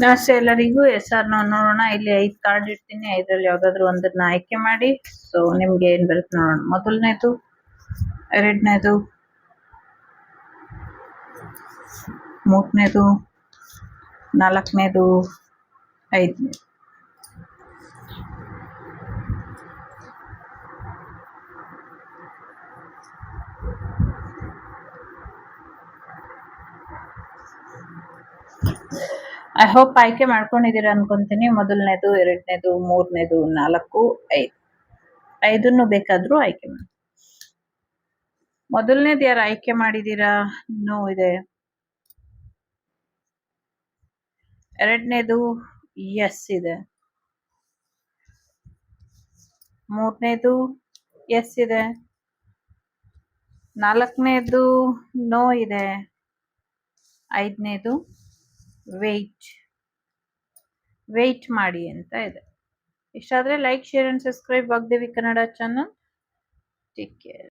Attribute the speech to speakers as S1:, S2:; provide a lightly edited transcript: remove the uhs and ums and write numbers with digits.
S1: ನಮಸ್ತೆ ಎಲ್ಲರಿಗೂ. S R no ನೋಡೋಣ. ಇಲ್ಲಿ 5 ಕಾರ್ಡ್ ಇಡ್ತೀನಿ, 5ರಲ್ಲಿ ಯಾವ್ದಾದ್ರು ಒಂದನ್ನ ಆಯ್ಕೆ ಮಾಡಿ. ಸೊ ನಿಮ್ಗೆ ಏನ್ ಬರುತ್ತೆ ನೋಡೋಣ. ಮೊದಲನೇದು, ಎರಡನೇದು, ಮೂರನೇದು, ನಾಲ್ಕನೇದು, ಐದನೇದು. ಐ ಹೋಪ್ ಆಯ್ಕೆ ಮಾಡ್ಕೊಂಡಿದ್ದೀರಾ ಅನ್ಕೊಂತೀನಿ. ಮೊದಲನೇದು, ಎರಡನೇದು, ಮೂರನೇದು, 4, 5. 5 ಬೇಕಾದ್ರೂ ಆಯ್ಕೆ ಮಾಡಿ. ಮೊದಲನೇದು ಯಾರು ಆಯ್ಕೆ ಮಾಡಿದ್ದೀರಾ? ನೋ ಇದೆ. ಎರಡನೇದು ಎಸ್ ಇದೆ. ಮೂರನೇದು ಎಸ್ ಇದೆ. ನಾಲ್ಕನೇದು ನೋ ಇದೆ. ಐದನೇದು ವೇಟ್ ಮಾಡಿ ಅಂತ ಇದೆ. ಇಷ್ಟಾದ್ರೆ like, share and subscribe Vagdevi Kannada channel. Take care.